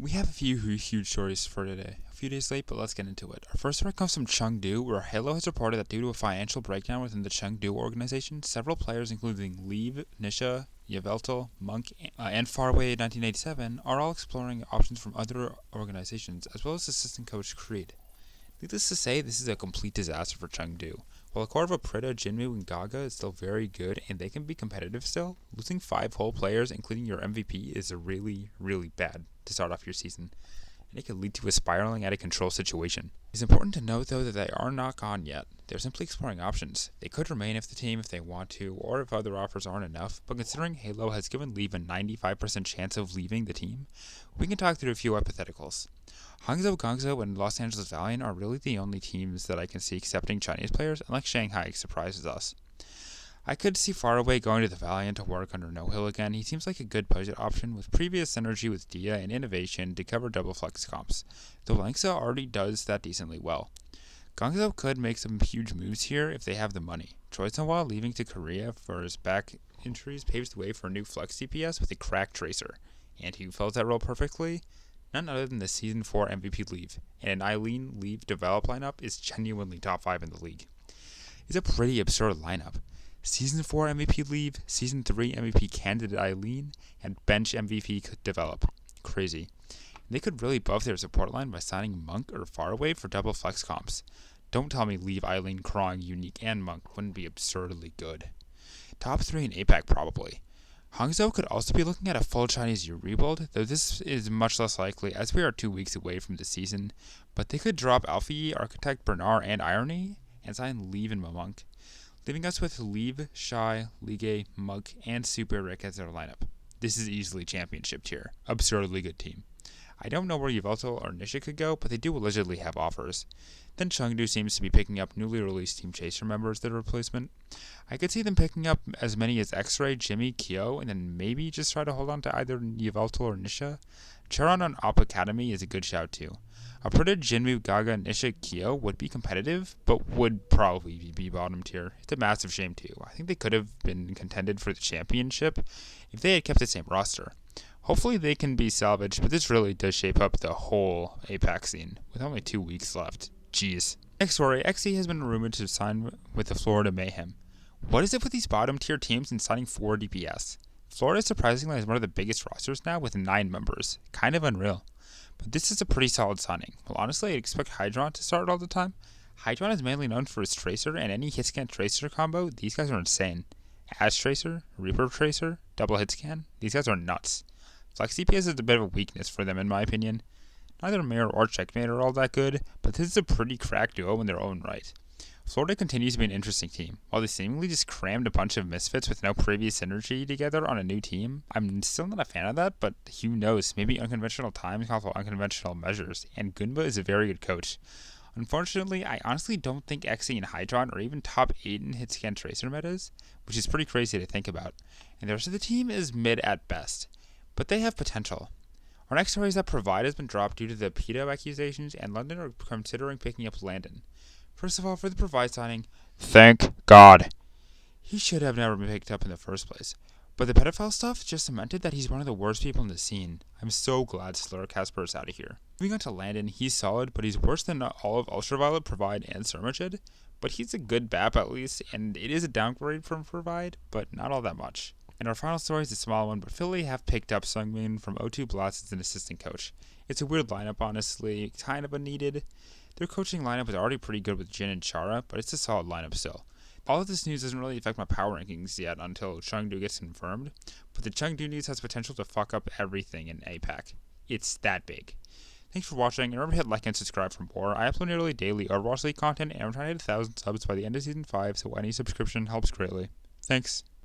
We have a few huge stories for today. A few days late, but let's get into it. Our first story comes from Chengdu, where Halo has reported that due to a financial breakdown within the Chengdu organization, several players, including Leave, Nisha, YVELTAL, MMONK, and Faraway 1987, are all exploring options from other organizations, as well as assistant coach Creed. Needless to say, this is a complete disaster for Chengdu. While the core of Aprita, Jinmu, and Gaga is still very good and they can be competitive still, losing 5 whole players, including your MVP, is a really bad to start off your season, and it could lead to a spiraling out of control situation. It's important to note though that they are not gone yet. They're simply exploring options. They could remain with the team if they want to, or if other offers aren't enough, but considering Halo has given Leave a 95% chance of leaving the team, we can talk through a few hypotheticals. Hangzhou Guangzhou and Los Angeles Valiant are really the only teams that I can see accepting Chinese players, unless Shanghai surprises us. I could see Faraway going to the Valiant to work under No Hill again. He seems like a good budget option with previous synergy with Dia and innovation to cover double flex comps, though Langsa already does that decently well. Guangzhou could make some huge moves here if they have the money. Choi Sun-hwa leaving to Korea for his back injuries paves the way for a new flex DPS with a cracked Tracer, and he fills that role perfectly. None other than the Season 4 MVP Leave, and an Eileen Leave develop lineup is genuinely top 5 in the league. It's a pretty absurd lineup. Season 4 MVP Leave, Season 3 MVP candidate Eileen, and bench MVP could develop. Crazy. They could really buff their support line by signing MMONK or Faraway for double flex comps. Don't tell me Leave, Eileen, Krong, Unique, and MMONK wouldn't be absurdly good. Top 3 in APAC probably. Hangzhou could also be looking at a full Chinese year rebuild, though this is much less likely as we are 2 weeks away from the season, but they could drop Alfie, Architect, Bernard, and Irony, and sign Leave and MMONK, leaving us with Leave, Shy, Ligue, Mug, and Super Rick as their lineup. This is easily championship tier. Absurdly good team. I don't know where YVELTAL or Nisha could go, but they do allegedly have offers. Then Chengdu seems to be picking up newly released Team Chaser members as their replacement. I could see them picking up as many as XZI, Jimmy, Kyo, and then maybe just try to hold on to either YVELTAL or Nisha. Charon on Op Academy is a good shout too. Aprita, Jinmu, Gaga, Nisha, Kyo would be competitive, but would probably be bottom tier. It's a massive shame too. I think they could have been contended for the championship if they had kept the same roster. Hopefully they can be salvaged, but this really does shape up the whole APAC scene, with only 2 weeks left. Jeez. Next story, XZI has been rumored to sign with the Florida Mayhem. What is it with these bottom tier teams and signing 4 DPS? Florida surprisingly has one of the biggest rosters now with 9 members. Kind of unreal. But this is a pretty solid signing. Well, honestly, I'd expect Hydron to start all the time. Hydron is mainly known for his Tracer, and any hitscan Tracer combo, these guys are insane. Ash Tracer, Reaper Tracer, double hitscan, these guys are nuts. Flex DPS is a bit of a weakness for them in my opinion. Neither Mirror or Checkmate are all that good, but this is a pretty cracked duo in their own right. Florida continues to be an interesting team. While they seemingly just crammed a bunch of misfits with no previous synergy together on a new team, I'm still not a fan of that, but who knows, maybe unconventional times call for unconventional measures, and Gunba is a very good coach. Unfortunately, I honestly don't think XZI and Hydron are even top 8 in hitscan Tracer metas, which is pretty crazy to think about, and the rest of the team is mid at best, but they have potential. Our next story is that Provide has been dropped due to the pedo accusations, and London are considering picking up Landon. First of all, for the Provide signing, thank God. He should have never been picked up in the first place. But the pedophile stuff just cemented that he's one of the worst people in the scene. I'm so glad Slur Casper is out of here. Moving on to Landon, he's solid, but he's worse than all of Ultraviolet, Provide, and Sermagid. But he's a good BAP at least, and it is a downgrade from Provide, but not all that much. And our final story is a small one, but Philly have picked up Sungmin from O2 Blast as an assistant coach. It's a weird lineup, honestly, kind of unneeded. Their coaching lineup is already pretty good with Jin and Chara, but it's a solid lineup still. All of this news doesn't really affect my power rankings yet until Chengdu gets confirmed, but the Chengdu news has potential to fuck up everything in APAC. It's that big. Thanks for watching, and remember to hit like and subscribe for more. I upload nearly daily Overwatch League content, and I'm trying to hit 1,000 subs by the end of Season 5, so any subscription helps greatly. Thanks.